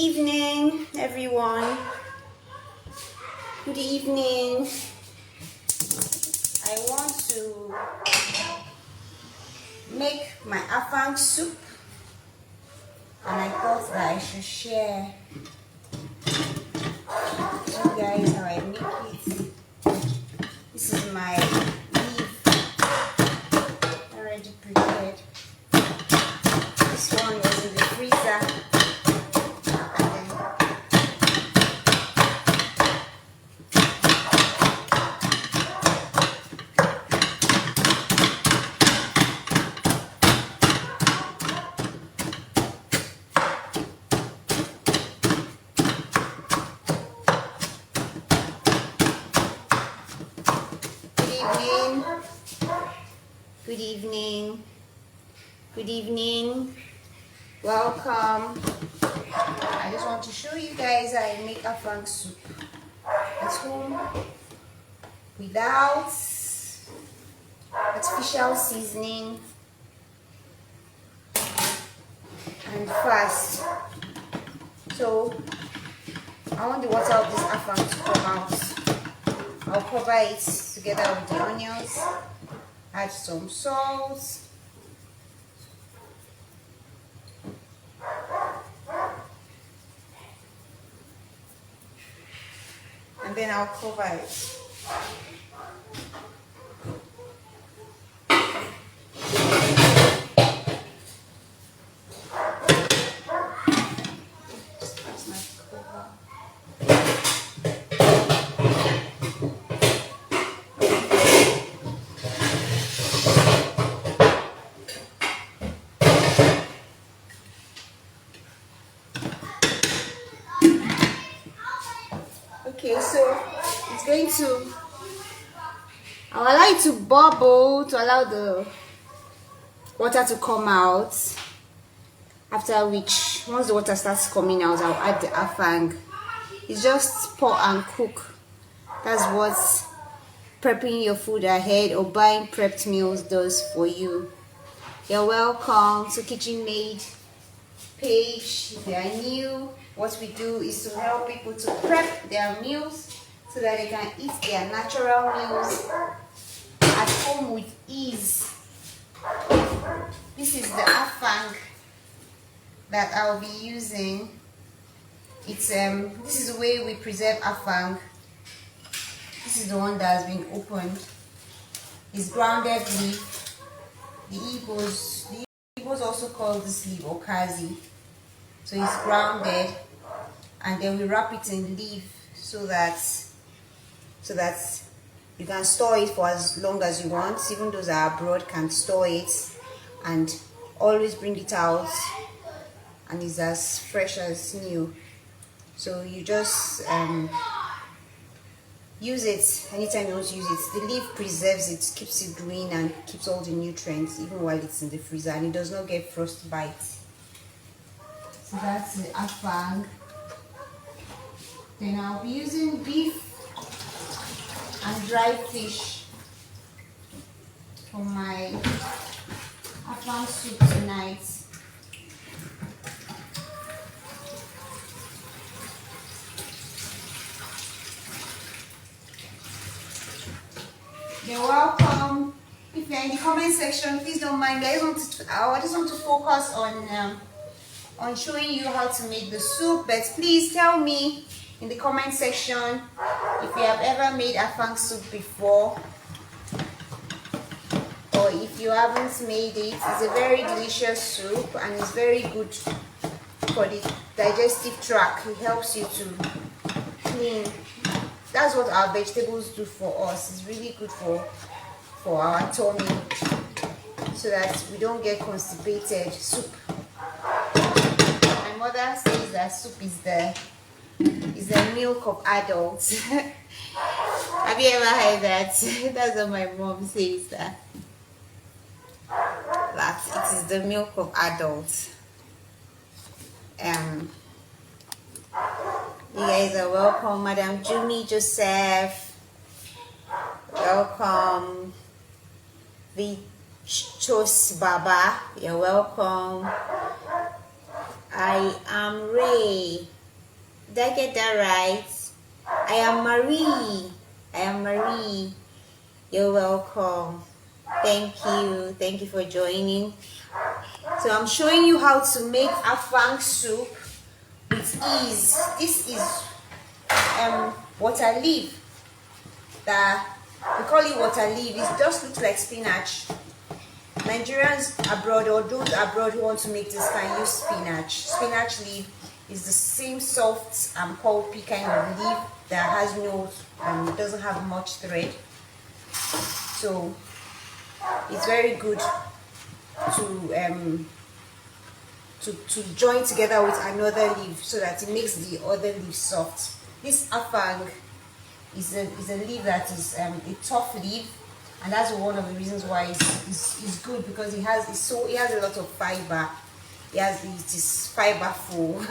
evening, everyone. Good evening. I want to make my afang soup, and I thought that I should share with you guys how I make it. This is my leaf already prepared. This one was in the freezer. Good evening, welcome. I just want to show you guys how I make afang soup at home without artificial seasoning and fast. So I want the water of this afang to come out. I'll cover it together with the onions, add some salt, and then I'll cover it. Okay, so it's going to, I'll allow it to bubble to allow the water to come out. After which, once the water starts coming out, I'll add the afang. It's just pour and cook. That's what prepping your food ahead or buying prepped meals does for you. You're welcome to Kitchen Maid page. If you are new, what we do is to help people to prep their meals so that they can eat their natural meals at home with ease. This is the afang that I'll be using. It's this is the way we preserve afang. This is the one that has been opened. It's grounded leaf. The Igbos also call this leaf okazi. So it's grounded, and then we wrap it in leaf so that you can store it for as long as you want. Even those that are abroad can store it and always bring it out, and it's as fresh as new. So you just use it anytime you want to use it. The leaf preserves it, keeps it green, and keeps all the nutrients even while it's in the freezer, and it does not get frostbite. So that's the afang. Then I'll be using beef and dried fish for my afang soup tonight. You're welcome. If you're in the comment section, please don't mind. I just want to focus on showing you how to make the soup, but please tell me in the comment section if you have ever made afang soup before, or if you haven't made it. It's a very delicious soup, and it's very good for the digestive tract. It helps you to clean. That's what our vegetables do for us. It's really good for our tummy, so that we don't get constipated. Soup. My mother says that soup is the milk of adults. Have you ever heard that? That's what my mom says, that it is the milk of adults. You guys are welcome. Madam Jumi Joseph, welcome. Vichos Baba, you're welcome. I am Ray. Did I get that right? I am Marie. I am Marie. You're welcome. Thank you. Thank you for joining. So I'm showing you how to make afang soup with ease. This is water leaf. That we call it water leaf. It just looks like spinach. Nigerians abroad or those abroad who want to make this can use spinach. Spinach leaf is the same soft pulpy kind of leaf that has no doesn't have much thread. So it's very good to join together with another leaf so that it makes the other leaf soft. This afang is a leaf that is a tough leaf, and that's one of the reasons why it's good, because it has a lot of fiber. It is fiberful.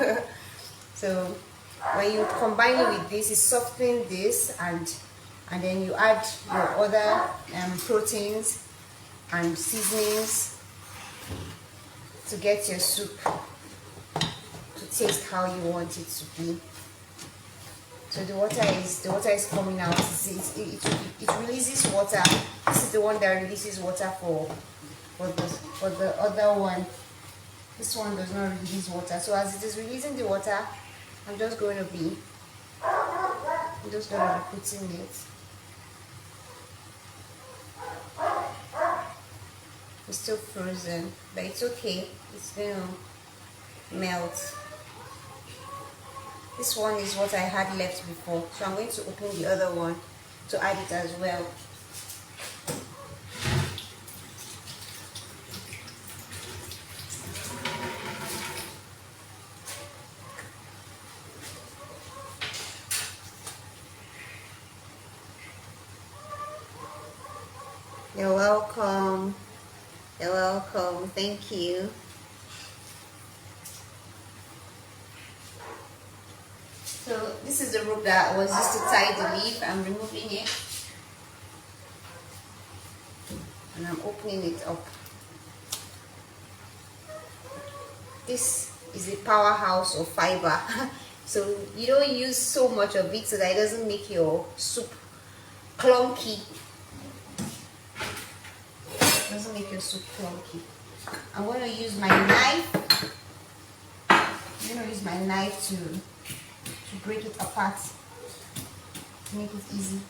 So when you combine it with this, it's softening this, and then you add your other proteins and seasonings to get your soup to taste how you want it to be. So the water is coming out. It releases water. This is the one that releases water for the other one. This one does not release water. So as it is releasing the water, I'm just going to be putting it. It's still frozen, but it's okay. It's going to melt. This one is what I had left before, so I'm going to open the other one to add it as well. You're welcome. You're welcome. Thank you. So this is the rope that was used to tie the leaf. I'm removing it and I'm opening it up. This is a powerhouse of fiber. So you don't use so much of it so that it doesn't make your soup clunky. It doesn't make your soup clunky. I'm going to use my knife. I'm going to use my knife to break it apart, to make it easy.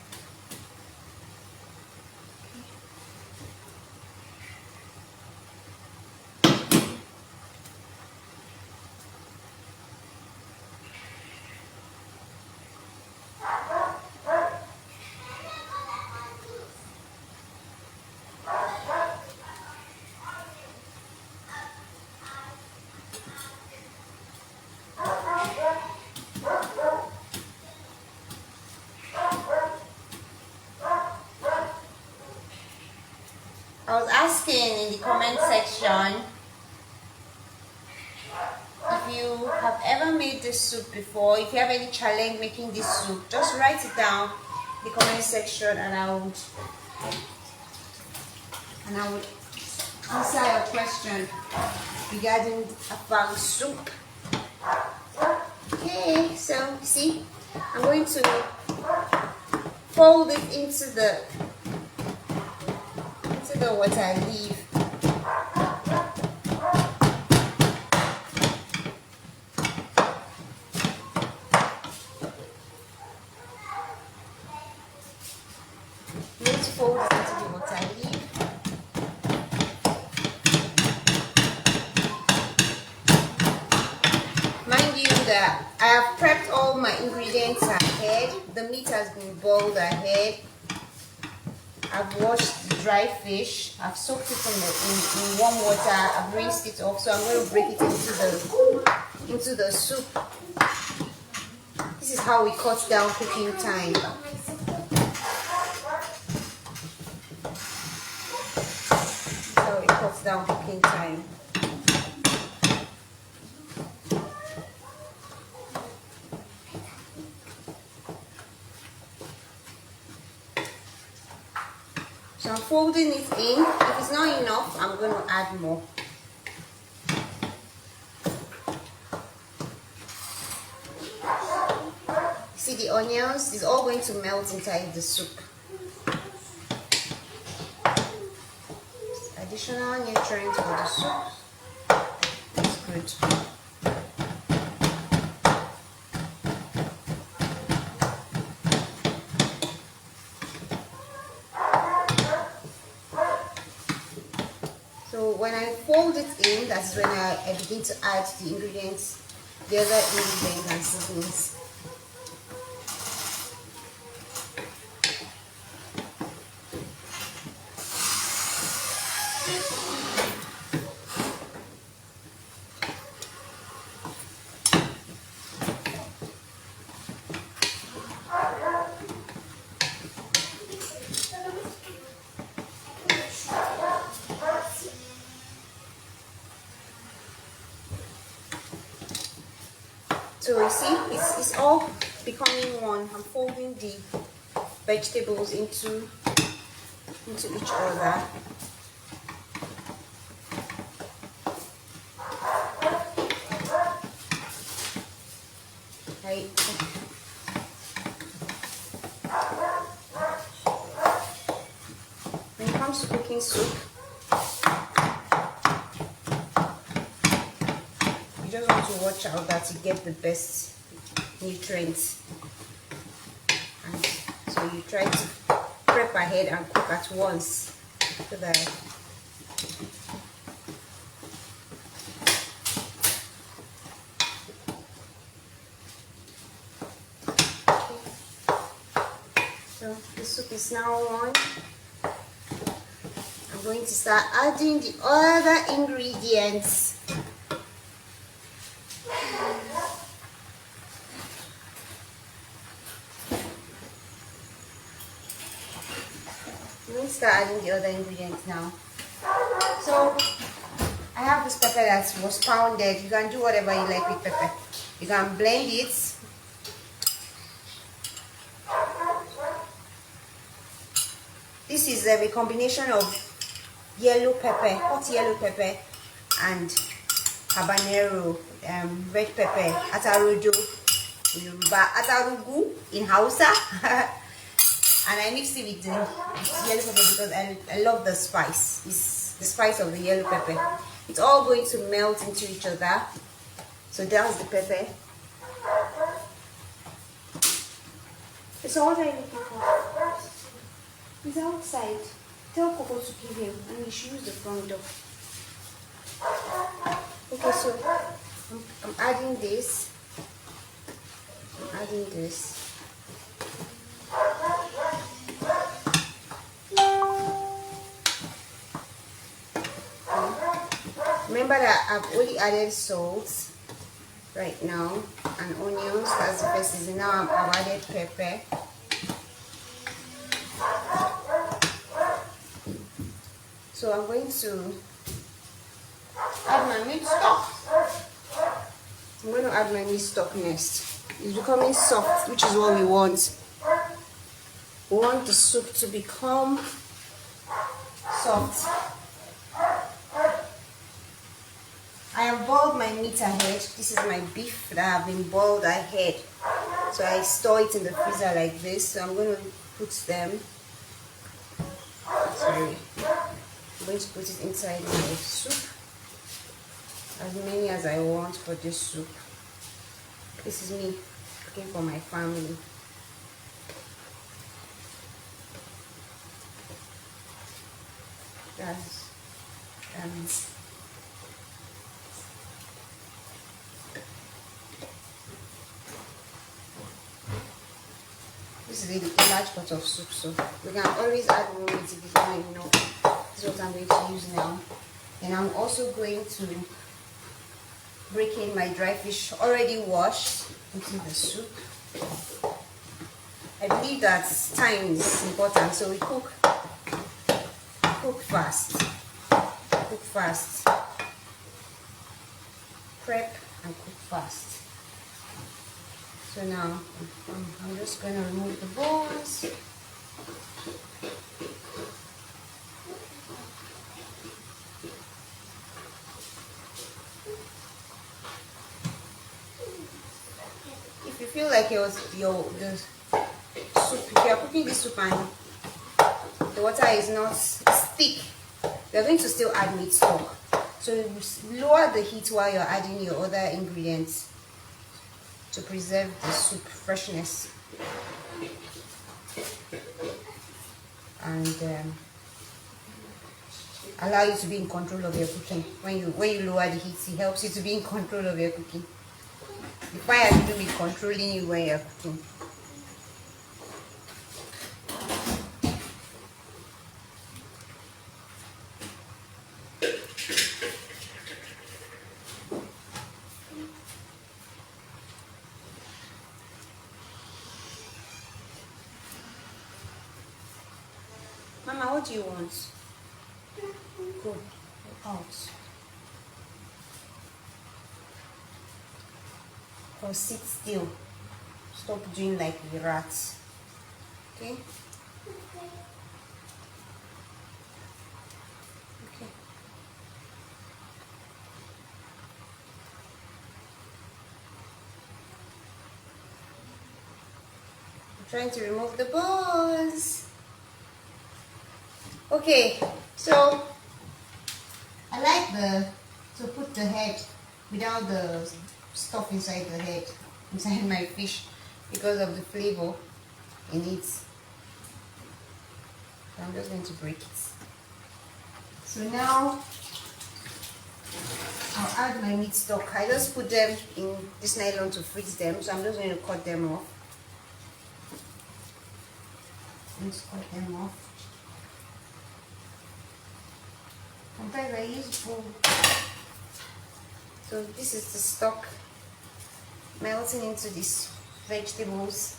I was asking in the comment section if you have ever made this soup before, if you have any challenge making this soup, just write it down in the comment section and I would answer your question regarding afang soup. Okay, so see, I'm going to fold it into the water leaf. Let's fold it into the water leaf. Mind you that I have prepped all my ingredients ahead. The meat has been boiled ahead. I've washed the dry fish. I've soaked it in warm water. I've rinsed it off. So I'm going to break it into the soup. This is how we cut down cooking time. This is how we cut down cooking time. So I'm folding it in. If it's not enough, I'm going to add more. the onions is all going to melt inside the soup. Additional nutrients for the soup. It's good. So when I fold it in, that's when I begin to add the ingredients, the other ingredients and seasonings. So you see, it's all becoming one. I'm folding the vegetables into each other. When it comes to cooking soup, you just want to watch out that you get the best nutrients, and so you try to prep ahead and cook at once so that so the soup is now on. I'm going to start adding the other ingredients. I'm going to start adding the other ingredients now. So I have this pepper that was pounded. You can do whatever you like with pepper. You can blend it. This is a combination of yellow pepper, hot yellow pepper, and habanero, red pepper, atarujo, atarugu in Hausa. And I mixed it with the yellow pepper because I love the spice. It's the spice of the yellow pepper. It's all going to melt into each other. So that's the pepper. So what are you looking for? He's outside. Tell Coco to give him, and he should use the front door. Okay, so I'm adding this. I'm adding this. Remember that I've only added salt right now and onions. That's the first season. Now I've added pepper. So I'm going to add my meat stock. I'm going to add my meat stock next. It's becoming soft, which is what we want. We want the soup to become soft. I have boiled my meat ahead. This is my beef that have been boiled ahead. So I store it in the freezer like this. So I'm going to put them. Sorry. I'm going to put it inside my soup. As many as I want for this soup. This is me cooking for my family. That's this is a large pot of soup, so we can always add more meat if it's not enough. This is what I'm going to use now. And I'm also going to break in my dry fish already washed into the soup. I believe that time is important, so we cook fast. Cook fast. Prep and cook fast. So now I'm just going to remove the bones. if you feel like the soup, if you are cooking this soup and the water is not thick, you're going to still add meat stock. So you lower the heat while you're adding your other ingredients to preserve the soup freshness. And allow you to be in control of your cooking. When you lower the heat, it helps you to be in control of your cooking. The fire will be controlling you when you're cooking. Mama, what do you want? Go out. Or sit still. Stop doing like the rats. Okay? Okay. I'm trying to remove the bones. Okay, so I like to put the head without the stuff inside the head, inside my fish, because of the flavor in it. So I'm just going to break it. So now I'll add my meat stock. I just put them in this nylon to freeze them, so I'm just going to cut them off. Let's cut them off. Sometimes I use bowl. So this is the stock melting into these vegetables.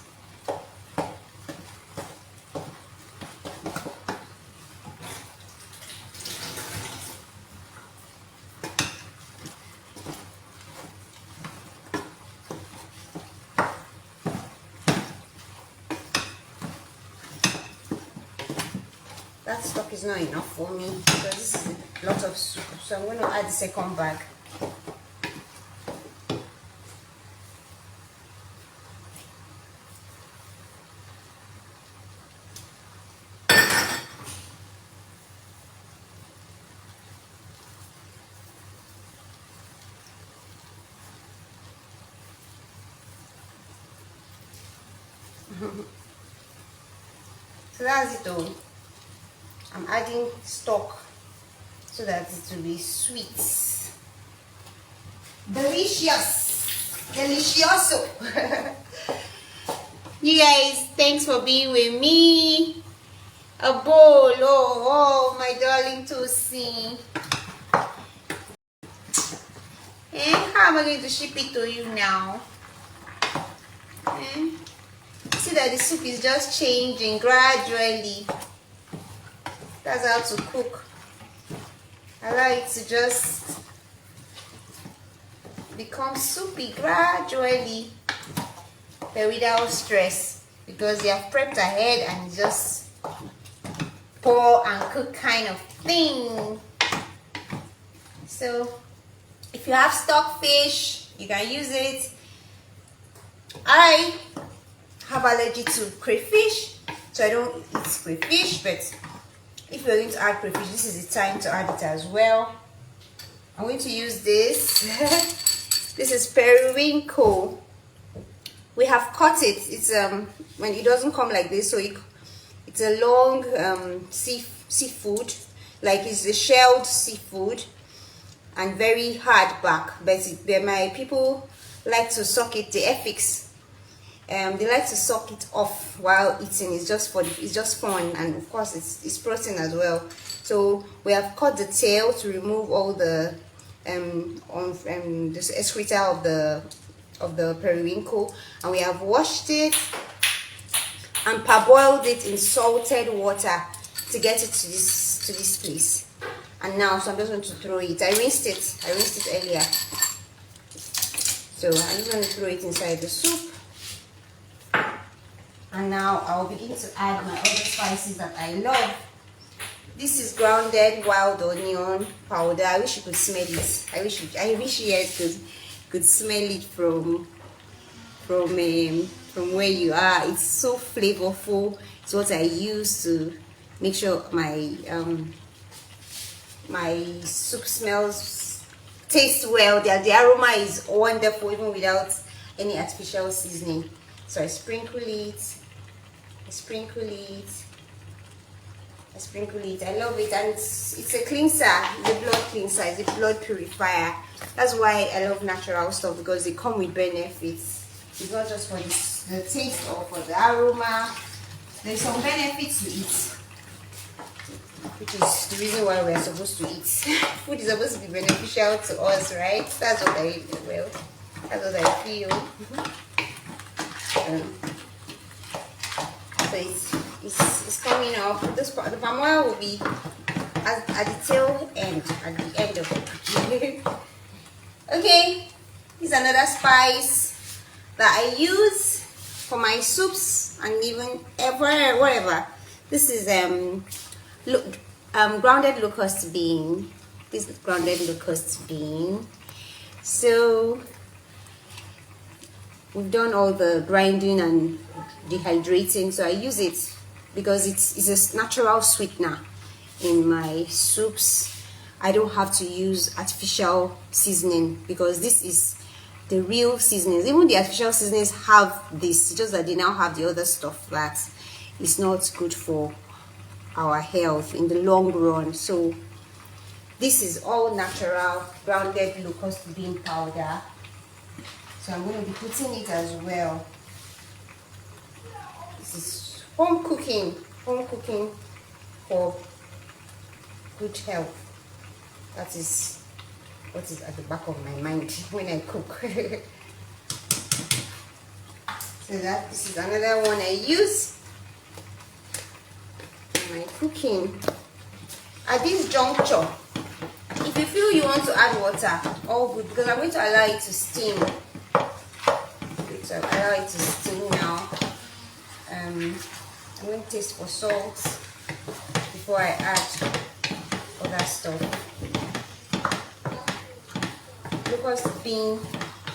That stock is not enough for me because this is a lot of soup, so I'm going to add the second bag. So that's it all. I'm adding stock so that it will be sweet. Delicious! Delicioso! You guys, thanks for being with me. A bowl, oh my darling Tosi. And how am I going to ship it to you now? See that the soup is just changing gradually. That's how to cook. Allow it to just become soupy gradually, but without stress, because you have prepped ahead and just pour and cook kind of thing. So if you have stock fish, you can use it. I have allergy to crayfish, so I don't eat crayfish, but if you're going to add crayfish, this is the time to add it as well. I'm going to use this. This is periwinkle. We have cut it. It's when it doesn't come like this, so it's a long seafood, like it's a shelled seafood and very hard back. But my people like to suck it. The ethics. They like to suck it off while eating. It's just fun, and of course it's protein as well. So we have cut the tail to remove all the this excreta of the periwinkle, and we have washed it and parboiled it in salted water to get it to this place. And now, so I'm just going to throw it. I rinsed it earlier, so I'm just going to throw it inside the soup. And now I'll begin to add my other spices that I love. This is grounded wild onion powder. I wish you could smell it. I wish you guys could smell it from from where you are. It's so flavorful. It's what I use to make sure my my soup tastes well. The aroma is wonderful even without any artificial seasoning. So I sprinkle it. I love it, and it's a cleanser. It's a blood cleanser. It's a blood purifier. That's why I love natural stuff, because they come with benefits. It's not just for the taste or for the aroma. There's some benefits to it, which is the reason why we're supposed to eat. Food is supposed to be beneficial to us, right? That's what I feel. So it's coming up. The palm oil will be at the tail end, at the end of it. Okay, this is another spice that I use for my soups and even whatever. This is grounded locust bean. This is grounded locust bean. So we've done all the grinding and dehydrating, so I use it because it's a natural sweetener in my soups. I don't have to use artificial seasoning because this is the real seasonings. Even the artificial seasonings have this, just that they now have the other stuff that is not good for our health in the long run. So this is all natural grounded locust bean powder. So I'm going to be putting it as well. This is home cooking for good health. That is what is at the back of my mind when I cook. So this is another one I use in my cooking. At this juncture, if you feel you want to add water, all good, because I'm going to allow it to steam. So allow it to steam now. I'm going to taste for salt before I add other stuff. Locust bean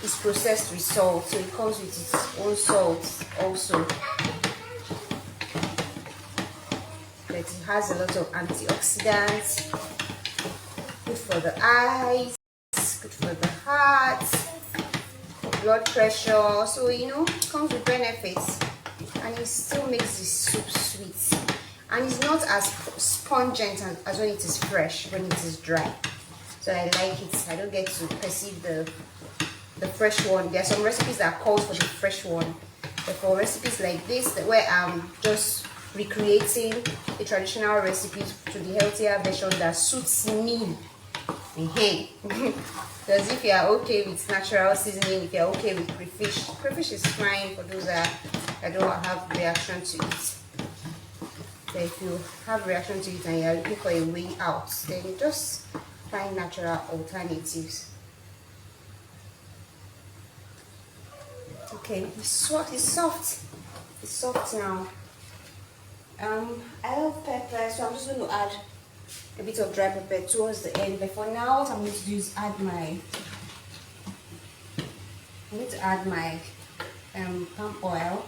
is processed with salt, so it comes with its own salt also. But it has a lot of antioxidants, good for the eyes, good for the heart, blood pressure. So it comes with benefits, and it still makes the soup sweet, and it's not as pungent as when it is fresh, when it is dry. So I like it. I don't get to perceive the fresh one. There are some recipes that call for the fresh one, but for recipes like this, where I'm just recreating the traditional recipes to the healthier version that suits me. Hey, because if you are okay with natural seasoning, if you are okay with crayfish is fine for those that don't have reaction to it. So if you have reaction to it and you are looking for a way out, then just find natural alternatives. Okay, it's soft now. I love pepper, so I'm just going to add a bit of dry pepper towards the end. But for now, what I'm going to do is add my palm oil,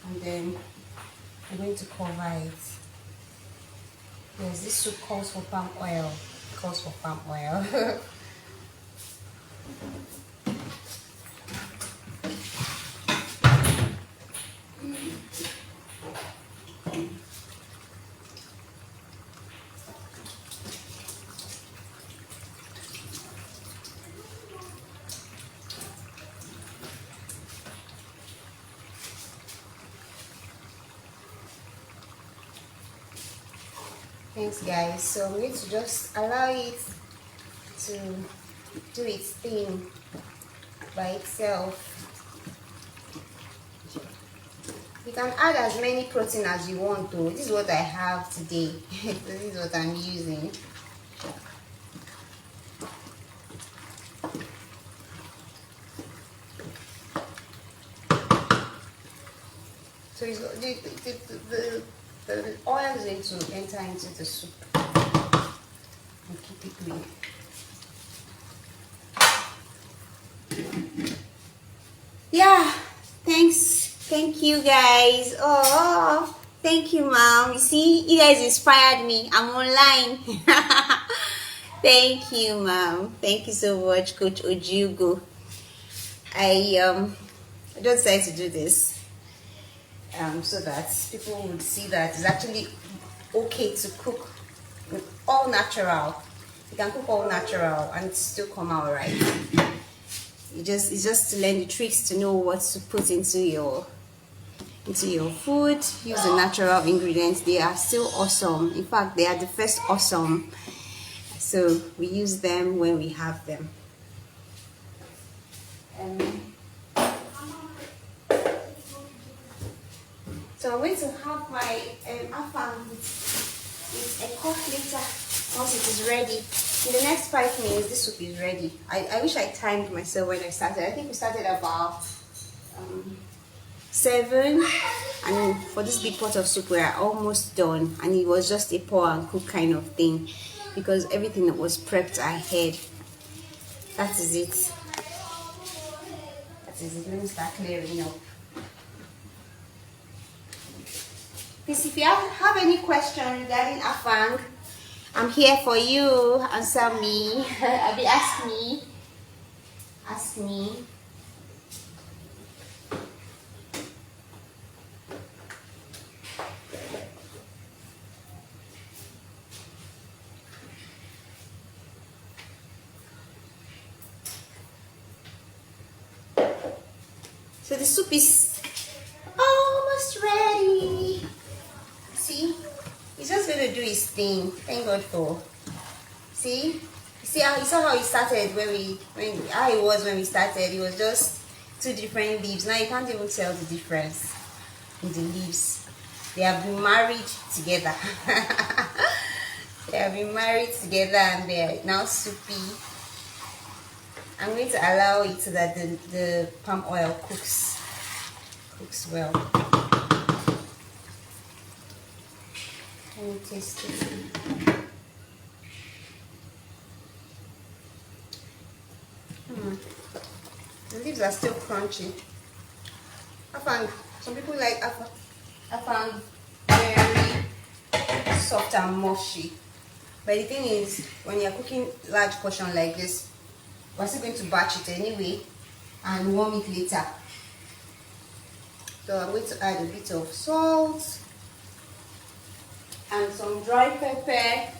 and then I'm going to cover it. Yes, this soup calls for palm oil. Thanks guys. So I'm going to just allow it to do its thing by itself. You can add as many protein as you want to. This is what I have today. This is what I'm using. So it's, the oil is going to enter into the soup and keep it green. yeah, thank you guys. Oh, thank you, mom. You see, you guys inspired me. I'm online. Thank you, mom. Thank you so much, Coach Ojugo. I just decided to do this so that people would see that it's actually okay to cook with all natural. You can cook all natural and still come out right. It's just to learn the tricks to know what to put into your food. Use the natural ingredients. They are still awesome. In fact, they are the first awesome. So we use them when we have them. So I'm going to have my afang with a cup later once it is ready. In the next 5 minutes, this soup is ready. I wish I timed myself when I started. I think we started about 7, and for this big pot of soup we are almost done, and it was just a pour and cook kind of thing because everything was prepped ahead. That is it. Let me start clearing up. Please, if you have any question regarding afang, I'm here for you. Answer me. Ask me. So the soup is almost ready. See, he's just going to do his thing. Thank God for. See, you saw how he started how it was when we started. It was just 2 different leaves. Now you can't even tell the difference in the leaves. They have been married together. They have been married together and they're now soupy. I'm going to allow it so that the palm oil cooks well. Let me taste it. The leaves are still crunchy. Some people like afang very soft and mushy. But the thing is, when you're cooking large portion like this, we're still going to batch it anyway and warm it later. So I'm going to add a bit of salt and some dry pepper.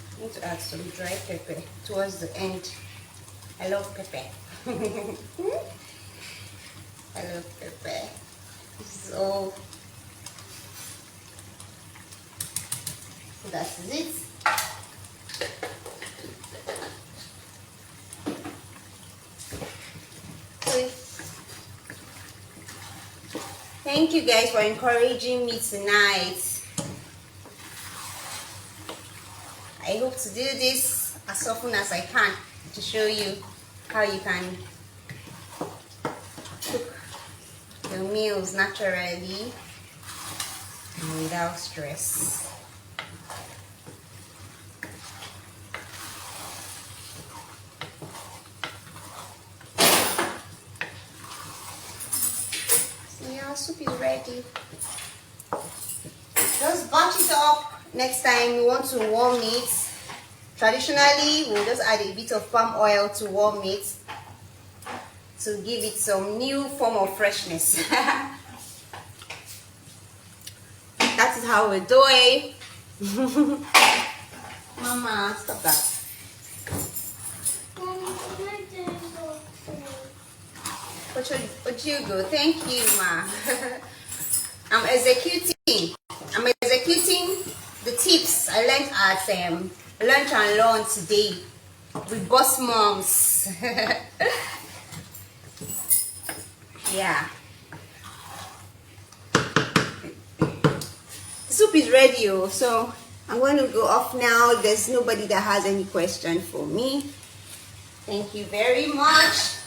I'm going to add some dry pepper towards the end. I love pepper. I love pepper. So that's it. Thank you guys for encouraging me tonight. I hope to do this as often as I can to show you how you can cook your meals naturally and without stress. Soup is ready. Just batch it up. Next time you want to warm it. Traditionally, we'll just add a bit of palm oil to warm it to give it some new form of freshness. That is how we do it. Mama, stop that. Ojugo, thank you, ma. I'm executing the tips I learned at Lunch and Learn today with boss moms. Yeah. The soup is ready, so I'm going to go off now. There's nobody that has any question for me. Thank you very much.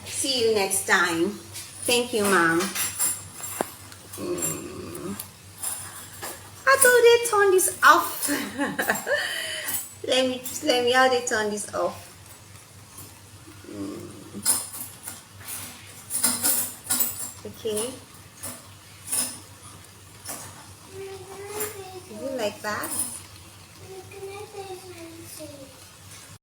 See you next time. Thank you, Mom. How do they turn this off? let me how they turn this off. Okay. Is it like that?